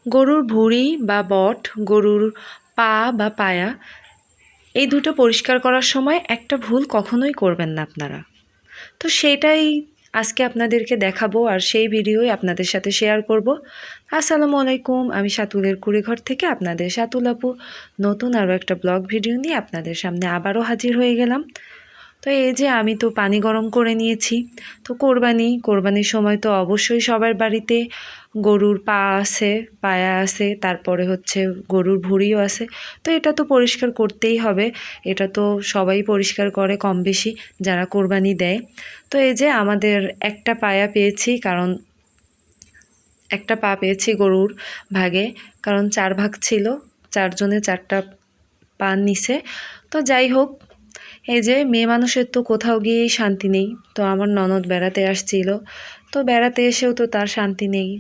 গরুর ভুঁড়ি বা বট, গরুর পা বা পায়া এই দুটো পরিষ্কার করার সময় একটা ভুল কখনোই করবেন না আপনারা। তো সেটাই আজকে আপনাদেরকে দেখাবো আর সেই ভিডিওই আপনাদের সাথে শেয়ার করব। আসসালামু আলাইকুম, আমি সাতুলের কুড়িঘর থেকে আপনাদের সাতুল আপু নতুন আরও একটা ব্লগ ভিডিও নিয়ে আপনাদের সামনে আবারও হাজির হয়ে গেলাম। তো এই যে আমি তো পানি গরম করে নিয়েছি। তো কোরবানির সময় তো অবশ্যই সবার বাড়িতে গরুর পা আছে, পায়া আছে, তারপরে হচ্ছে গরুর ভুঁড়িও আছে। তো এটা তো পরিষ্কার করতেই হবে, এটা তো সবাই পরিষ্কার করে কম বেশি যারা কোরবানি দেয়। তো এই যে আমাদের একটা পায়া পেয়েছি, কারণ একটা পা পেয়েছি গরুর ভাগে, কারণ 4 ভাগ ছিল, 4 জনে 4টা পা নিছে। তো যাই হোক, এই যে মেয়ে মানুষের তো কোথাও গিয়েই শান্তি নেই। তো আমার ননদ বেড়াতে আসছিল, তো বেড়াতে এসেও তো তার শান্তি নেই।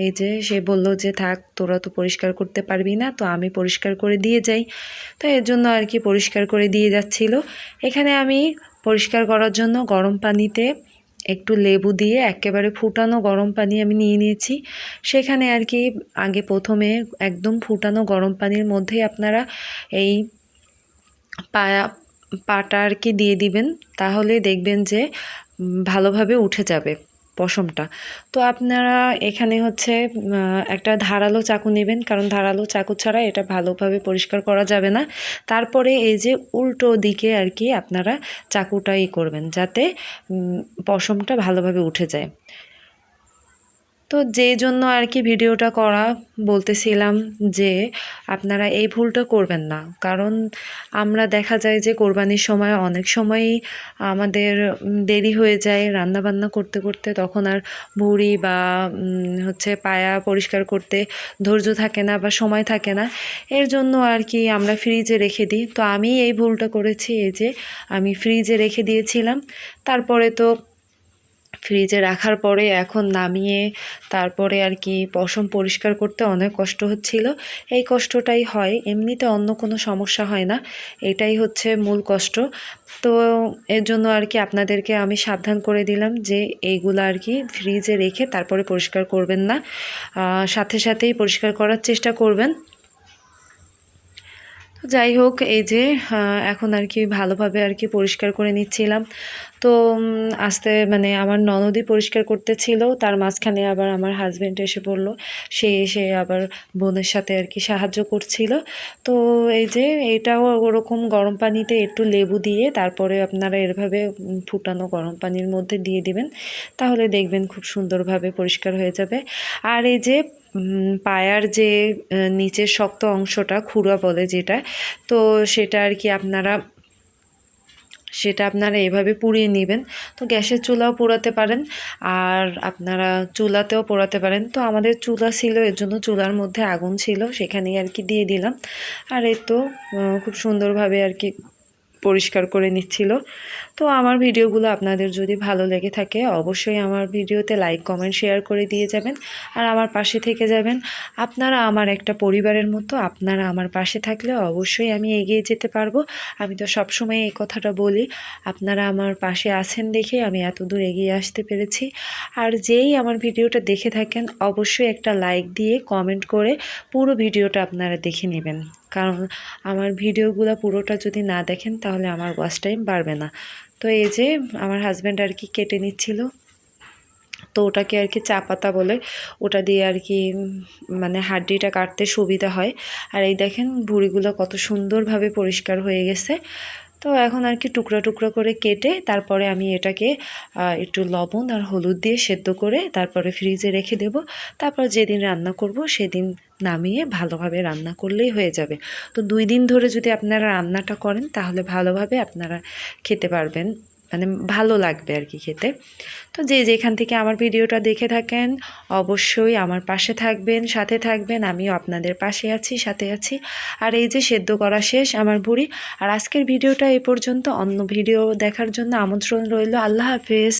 এই যে সে বলল যে থাক, তোরা তো পরিষ্কার করতে পারবি না, তো আমি পরিষ্কার করে দিয়ে যাই। তো এর জন্য আর কি পরিষ্কার করে দিয়ে যাচ্ছিল। এখানে আমি পরিষ্কার করার জন্য গরম পানিতে একটু লেবু দিয়ে একেবারে ফুটানো গরম পানি আমি নিয়ে নিয়েছি। সেখানে আর কি আগে প্রথমে একদম ফুটানো গরম পানির মধ্যেই আপনারা এই পাটা আর কি দিয়ে দিবেন, তাহলে দেখবেন যে ভালোভাবে উঠে যাবে পশমটা। তো আপনারা এখানে হচ্ছে একটা ধারালো চাকু নেবেন, কারণ ধারালো চাকু ছাড়া এটা ভালোভাবে পরিষ্কার করা যাবে না। তারপরে এই যে উল্টো দিকে আর কি আপনারা চাকুটাই করবেন, যাতে পশমটা ভালোভাবে উঠে যায়। তো যেই জন্য আর কি ভিডিওটা করা, বলতেছিলাম যে আপনারা এই ভুলটা করবেন না। কারণ আমরা দেখা যায় যে কোরবানির সময় অনেক সময়ই আমাদের দেরি হয়ে যায় রান্নাবান্না করতে করতে, তখন আর ভুঁড়ি বা হচ্ছে পায়া পরিষ্কার করতে ধৈর্য থাকে না বা সময় থাকে না। এর জন্য আর কি আমরা ফ্রিজে রেখে দিই। তো আমি এই ভুলটা করেছি, এই যে আমি ফ্রিজে রেখে দিয়েছিলাম। তারপরে তো ফ্রিজে রাখার পরে এখন নামিয়ে তারপরে আর কি পশম পরিষ্কার করতে অনেক কষ্ট হচ্ছিল। এই কষ্টটাই হয়, এমনিতে অন্য কোনো সমস্যা হয় না, এটাই হচ্ছে মূল কষ্ট। তো এর জন্য আর কি আপনাদেরকে আমি সাবধান করে দিলাম যে এইগুলো আর কি ফ্রিজে রেখে তারপরে পরিষ্কার করবেন না, সাথে সাথেই পরিষ্কার করার চেষ্টা করবেন। যাই হোক, এই যে এখন আর কি ভালোভাবে আর কি পরিষ্কার করে নিচ্ছিলাম। তো আস্তে মানে আমার ননদই পরিষ্কার করতেছিল, তার মাঝখানে আবার আমার হাজব্যান্ড এসে পড়ল। সে এসে আবার বোনের সাথে আর কি সাহায্য করছিল। তো এই যে এটাও ওরকম গরম পানিতে একটু লেবু দিয়ে তারপরে আপনারা এভাবে ফুটানো গরম পানির মধ্যে দিয়ে দিবেন, তাহলে দেখবেন খুব সুন্দরভাবে পরিষ্কার হয়ে যাবে। আর এই যে পায়ার যে নিচের শক্ত অংশটা খুরা বলে যেটা, তো সেটা আর কি আপনারা এভাবে পুড়িয়ে নেবেন। তো গ্যাসের চুলাও পোড়াতে পারেন, আর আপনারা চুলাতেও পোড়াতে পারেন। তো আমাদের চুলা ছিল, এর জন্য চুলার মধ্যে আগুন ছিল, সেখানেই আর কি দিয়ে দিলাম। আর এই তো খুব সুন্দরভাবে আর কি পরিষ্কার করে নিচ্ছিল। তো আমার ভিডিওগুলো আপনাদের যদি ভালো লেগে থাকে অবশ্যই আমার ভিডিওতে লাইক কমেন্ট শেয়ার করে দিয়ে যাবেন, আর আমার পাশে থেকে যাবেন। আপনারা আমার একটা পরিবারের মতো, আপনারা আমার পাশে থাকলে অবশ্যই আমি এগিয়ে যেতে পারবো। আমি তো সবসময় এই কথাটা বলি, আপনারা আমার পাশে আছেন দেখে আমি এত দূর এগিয়ে আসতে পেরেছি। আর যেই আমার ভিডিওটা দেখে থাকেন অবশ্যই একটা লাইক দিয়ে কমেন্ট করে পুরো ভিডিওটা আপনারা দেখে নেবেন, কারণ আমার ভিডিওগুলো পুরোটা যদি না দেখেন তাহলে আমার ওয়াচ টাইম বাড়বে না। তো এই যে আমার হাজব্যান্ড আর কি কেটে নিচ্ছিল, তো ওটাকে আর কি চা পাতা বলে, ওটা দিয়ে আর কি মানে হাড্ডিটা কাটতে সুবিধা হয়। আর এই দেখেন ভুঁড়িগুলো কত সুন্দরভাবে পরিষ্কার হয়ে গেছে। তো এখন আর কি টুকরা টুকরা করে কেটে তারপরে আমি এটাকে একটু লবণ আর হলুদ দিয়ে সেদ্ধ করে তারপরে ফ্রিজে রেখে দেব। তারপর যেদিন রান্না করব সেদিন নামিয়ে ভালোভাবে রান্না করলেই হয়ে যাবে। তো 2 দিন ধরে যদি আপনারা রান্নাটা করেন তাহলে ভালোভাবে আপনারা খেতে পারবেন, মানে ভালো লাগবে আর কি খেতে। তো যে যেখান থেকে আমার ভিডিওটা দেখে থাকেন অবশ্যই আমার পাশে থাকবেন, সাথে থাকবেন, আমিও আপনাদের পাশে আছি, সাথে আছি। আর এই যে সেদ্ধ করা শেষ আমার ভুঁড়ি। আর আজকের ভিডিওটা এই পর্যন্ত, অন্য ভিডিও দেখার জন্য আমন্ত্রণ রইল। আল্লাহ হাফেজ।